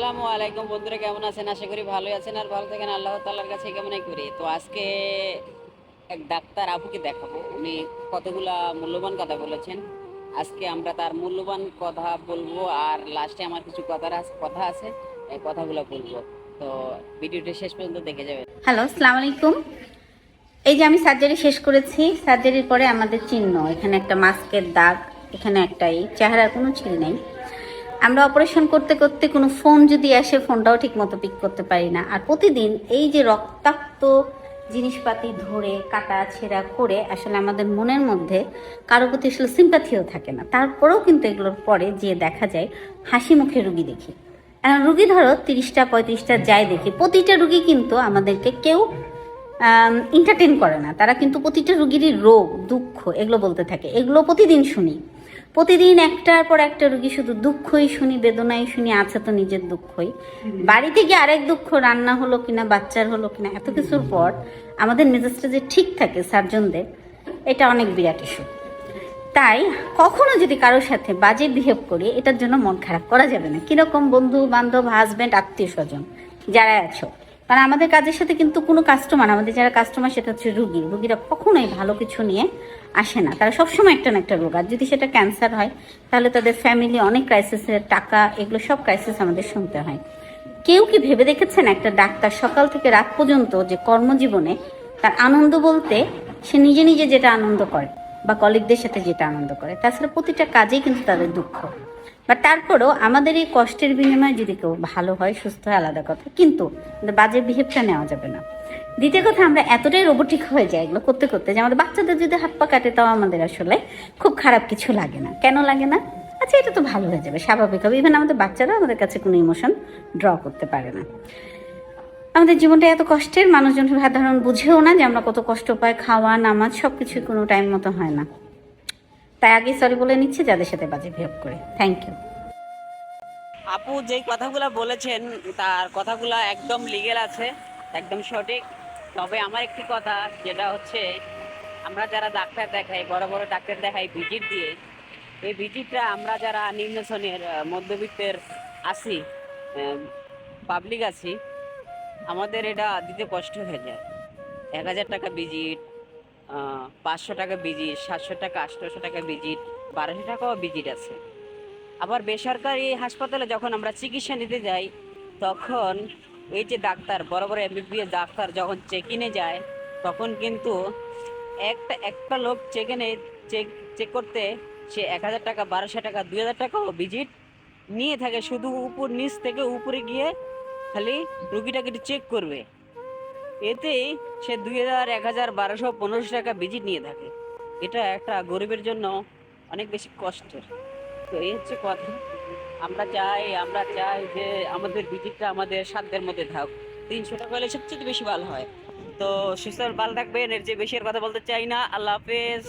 আসসালামু আলাইকুম বন্ধুরা, কেমন আছেন? আশা করি ভালোই আছেন আর ভালো থাকেন আল্লাহ তাআলার কাছে কেমনই করি। তো আজকে এক ডাক্তার আপুকে দেখাবো। উনি কতগুলা মূল্যবান কথা বলেছেন। আজকে আমরা তার মূল্যবান কথা বলবো আর লাস্টে আমার কিছু কথা আছে, এই কথাগুলো বলবো। তো ভিডিওটি শেষ পর্যন্ত দেখে যাবেন। হ্যালো, আসসালামু আলাইকুম। এই যে আমি সার্জারি শেষ করেছি। সার্জারির পরে আমাদের চিহ্ন, এখানে একটা মাস্কের দাগ, এখানে একটাই, চেহারার কোনো ছিল নেই। আমরা অপারেশন করতে করতে কোনো ফোন যদি আসে, ফোনটাও ঠিক মতো পিক করতে পারি না। আর প্রতিদিন এই যে রক্তাক্ত জিনিসপাতি ধরে কাটা ছেঁড়া করে আসলে আমাদের মনের মধ্যে কারো প্রতি আসলে সিম্পাথিও থাকে না। তারপরেও কিন্তু এগুলোর পরে যে দেখা যায় হাসি মুখে রুগী দেখি। রুগী ধরো 30টা 35টা যাই দেখি, প্রতিটা রুগী কিন্তু আমাদেরকে কেউ এন্টারটেন করে না। তারা কিন্তু প্রতিটা রুগীরই রোগ দুঃখ এগুলো বলতে থাকে। এগুলো প্রতিদিন শুনি, প্রতিদিন একটার পর একটা রুগী শুধু দুঃখই শুনি, বেদনাই শুনি। আছে তো নিজের দুঃখই, বাড়িতে গিয়ে আরেক দুঃখ, রান্না হলো কিনা, বাচ্চার হলো কিনা, এত কিছুর পর আমাদের মেজাজটা যে ঠিক থাকে সার্জনদের, এটা অনেক বিরাট ইস্যু। তাই কখনো যদি কারোর সাথে বাজে বিহেভ করি, এটার জন্য মন খারাপ করা যাবে না। কিরকম বন্ধু বান্ধব, হাজব্যান্ড, আত্মীয় স্বজন যারা আছো, কারণ আমাদের কাজের সাথে কিন্তু কোনো কাস্টমার, আমাদের যারা কাস্টমার সেটা হচ্ছে রুগী। রুগীরা কখনোই ভালো কিছু নিয়ে আসে না। তারা সবসময় একটা না একটা রোগ, আর যদি সেটা ক্যান্সার হয় তাহলে তাদের ফ্যামিলি অনেক ক্রাইসিসের, টাকা, এগুলো সব ক্রাইসিস আমাদের শুনতে হয়। কেউ কি ভেবে দেখেছেন একটা ডাক্তার সকাল থেকে রাত পর্যন্ত যে কর্মজীবনে তার আনন্দ বলতে সে নিজে নিজে যেটা আনন্দ করে বা কলিগদের সাথে যেটা আনন্দ করে, তাছাড়া প্রতিটা কাজেই কিন্তু তাদের দুঃখ। বা তারপরেও আমাদের এই কষ্টের বিনিময়ে যদি কেউ ভালো হয়, সুস্থ হয়, আলাদা কথা, কিন্তু বাজে বিহেভটা নেওয়া যাবে না। দ্বিতীয় কথা, আমরা এতটাই রোবোটিক হয়ে যাই এগুলো করতে করতে যে আমাদের বাচ্চাদের যদি হাত পা কাটে তাও আমাদের আসলে খুব খারাপ কিছু লাগে না। কেন লাগে না? আচ্ছা, এটা তো ভালো হয়ে যাবে, স্বাভাবিক হবে। ইভেন আমাদের বাচ্চারা আমাদের কাছে কোনো ইমোশন ড্র করতে পারে না। আমাদের জীবনটা এত কষ্টের, মানুষজন সাধারণ বুঝেও না যে আমরা কত কষ্ট পাই। খাওয়া, নামাজ, সবকিছু কোনো টাইম মতো হয় না। তাই আগে সরি বলে নিচ্ছি যাদের সাথে বাজে বিহেভ করে। Thank you. আপু যেই কথাগুলো বলেছেন তার কথাগুলো একদম লিগেল আছে, একদম সঠিক। তবে আমার একটি কথা, যেটা হচ্ছে আমরা যারা ডাক্তার দেখাই, বড় বড় ডাক্তার দেখাই ভিজিট দিয়ে, এই ভিজিটটা আমরা যারা নিম্ন শ্রেণীর মধ্যবিত্তের আছি, পাবলিক আছি, আমাদের এটা দিতে কষ্ট হয়ে যায়। 1000 টাকা ভিজিট, 500 টাকা ভিজিট, 700 টাকা, 800 টাকা ভিজিট, 1200 টাকাও ভিজিট আছে। আবার বেসরকারি হাসপাতালে যখন আমরা চিকিৎসা নিতে যাই, তখন এই যে ডাক্তার, বড় বড় এমবিবিএস ডাক্তার যখন চেক ইনে যায়, তখন কিন্তু একটা একটা লোক চেক ইনে চেক চেক করতে সে 1000 টাকা, 1200 টাকা, 2000 টাকাও ভিজিট নিয়ে থাকে, শুধু উপর নিচ থেকে উপরে গিয়ে খালি রুগীটাকে চেক করবে। এতেই সে 2000, 1000, 1200, 1500 টাকা ভিজিট নিয়ে থাকে। এটা একটা গরিবের জন্য অনেক বেশি কষ্টের। তো এই হচ্ছে কথা। আমরা চাই যে আমাদের ভিজিটটা আমাদের সাধ্যের মধ্যে থাক। 300 টাকা হলে সবচেয়ে বেশি ভালো হয়। তো সুস্থ ভালো থাকবেন, এর চেয়ে বেশি আর কথা বলতে চাই না। আল্লাহ হাফেজ।